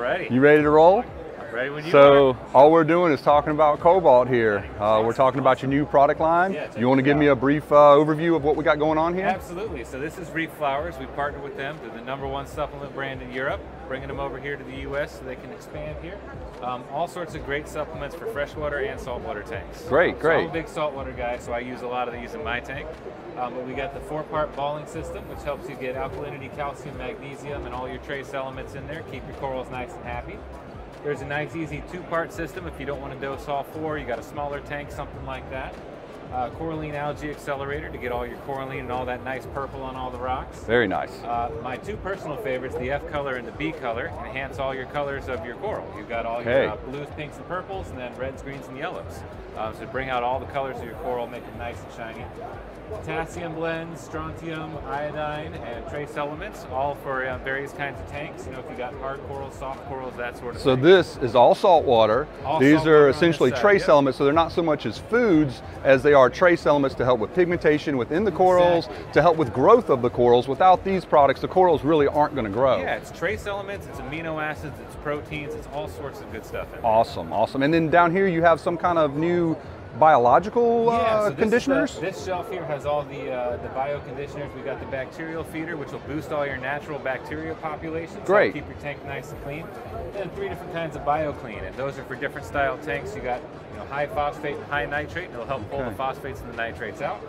Alrighty. You ready to roll? Ready when you So are. all we're doing is talking about Cobalt here. We're talking about your new product line. Yeah, you want to give me a brief overview of what we got going on here? Absolutely. So this is ReeFlowers. We partnered with them. They're the #1 supplement brand in Europe, bringing them over here to the US so they can expand here. All sorts of great supplements for freshwater and saltwater tanks. Great, great. So I'm a big saltwater guy, so I use a lot of these in my tank. But we got the 4-part balling system, which helps you get alkalinity, calcium, magnesium, and all your trace elements in there. Keep your corals nice and happy. There's a nice, easy 2-part system if you don't want to dose all 4. You got a smaller tank, something like that. Coralline algae accelerator to get all your coralline and all that nice purple on all the rocks. Very nice. My 2 personal favorites, the F color and the B color, enhance all your colors of your coral. You've got all your blues, pinks, and purples, and then reds, greens, and yellows. So bring out all the colors of your coral, make them nice and shiny. Potassium blends, strontium, iodine, and trace elements, all for various kinds of tanks. You know, if you got hard corals, soft corals, that sort of thing. So this is all salt water. These are essentially trace elements, so they're not so much as foods as they are trace elements to help with pigmentation within the corals, to help with growth of the corals. Without these products, the corals really aren't going to grow. Yeah, it's trace elements, it's amino acids, it's proteins, it's all sorts of good stuff in there. Awesome, awesome. And then down here you have some kind of new biological conditioners? This shelf here has all the bio conditioners. We got the bacterial feeder, which will boost all your natural bacteria populations. Great. So keep your tank nice and clean. And 3 different kinds of bio clean, and those are for different style tanks. You got high phosphate and high nitrate, and it'll help pull the phosphates and the nitrates out.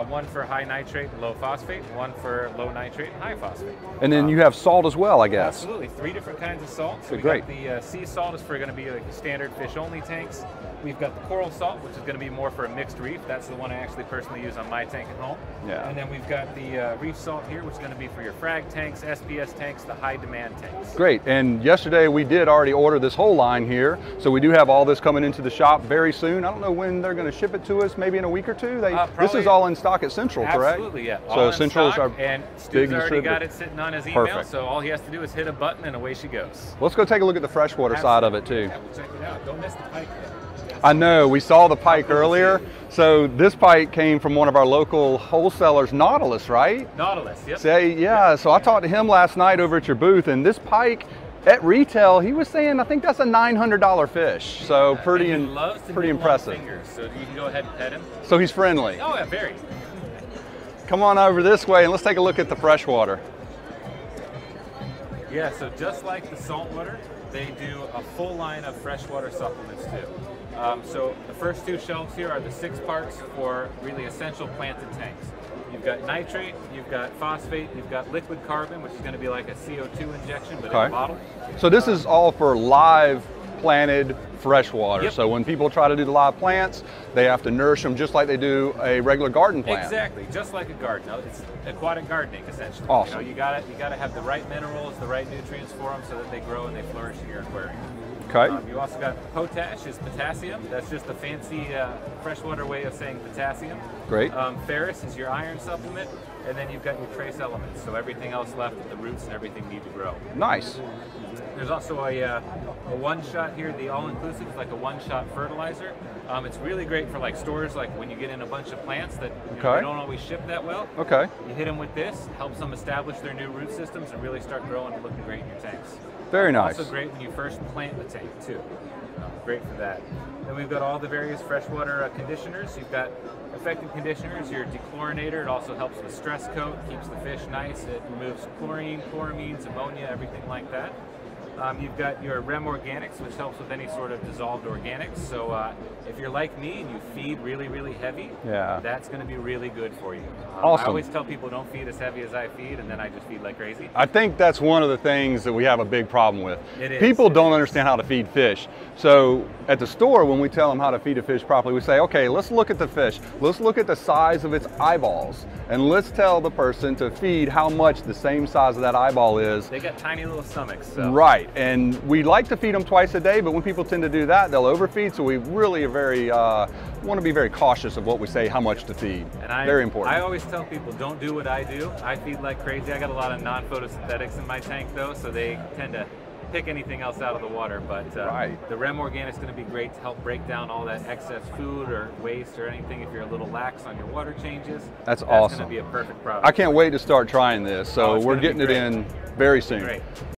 1 for high nitrate and low phosphate, 1 for low nitrate and high phosphate. And then you have salt as well, I guess. Absolutely, 3 different kinds of salt. So Great. The sea salt is for going to be like standard fish-only tanks. We've got the coral salt, which is going to be more for a mixed reef. That's the one I actually personally use on my tank at home. Yeah. And then we've got the reef salt here, which is going to be for your frag tanks, SPS tanks, the high demand tanks. Great. And yesterday we did already order this whole line here. So we do have all this coming into the shop very soon. I don't know when they're going to ship it to us, maybe in a week or 2. This is all in stock at Central, correct? Absolutely, yeah. So Central is our and big Stu's already distributor. got it sitting on his email, Perfect. so all he has to do is hit a button and away she goes. Let's go take a look at the freshwater side of it too. Yeah, we'll check it out. Don't miss the pike there. I know, we saw the pike earlier. So this pike came from one of our local wholesalers, Nautilus, right? Nautilus, yep. So I talked to him last night over at your booth, and this pike at retail, he was saying, I think that's a $900 fish. So pretty impressive. Fingers, so you can go ahead and pet him. So he's friendly. Oh yeah, very. Come on over this way and let's take a look at the freshwater. Yeah, so just like the saltwater, they do a full line of freshwater supplements too. So the first 2 shelves here are the 6 parts for really essential planted tanks. You've got nitrate, you've got phosphate, you've got liquid carbon, which is going to be like a CO2 injection, but in a bottle. So this is all for live planted freshwater. Yep. So when people try to do the live plants, they have to nourish them just like they do a regular garden plant. Exactly, just like a garden. It's aquatic gardening essentially. Awesome. You gotta have the right minerals, the right nutrients for them, so that they grow and they flourish in your aquarium. Okay. You also got potash is potassium. That's just a fancy freshwater way of saying potassium. Great. Ferrous is your iron supplement, and then you've got your trace elements. So everything else left at the roots and everything need to grow. Nice. There's also a one-shot here. The all-inclusive is like a one-shot fertilizer. It's really great for like stores, like when you get in a bunch of plants that they don't always ship that well. Okay. You hit them with this, helps them establish their new root systems and really start growing and looking great in your tanks. Very nice. Also great when you first plant the tank too. Great for that. Then we've got all the various freshwater conditioners. You've got effective conditioners, your dechlorinator. It also helps with stress coat, keeps the fish nice. It removes chlorine, chloramines, ammonia, everything like that. You've got your REM Organics, which helps with any sort of dissolved organics. So if you're like me and you feed really, really heavy, that's going to be really good for you. Awesome. I always tell people don't feed as heavy as I feed, and then I just feed like crazy. I think that's one of the things that we have a big problem with. It is. People don't understand how to feed fish. So at the store, when we tell them how to feed a fish properly, we say, okay, let's look at the fish. Let's look at the size of its eyeballs. And let's tell the person to feed how much the same size of that eyeball is. They got tiny little stomachs. So. Right. And we like to feed them twice a day, but when people tend to do that, they'll overfeed. So we really are very, want to be very cautious of what we say, how much to feed. And very important. I always tell people, don't do what I do. I feed like crazy. I got a lot of non-photosynthetics in my tank though, so they tend to pick anything else out of the water, but the REM Organic is going to be great to help break down all that excess food or waste or anything if you're a little lax on your water changes. That's awesome. That's going to be a perfect product. I can't wait to start trying this, so we're getting it in very soon. Great.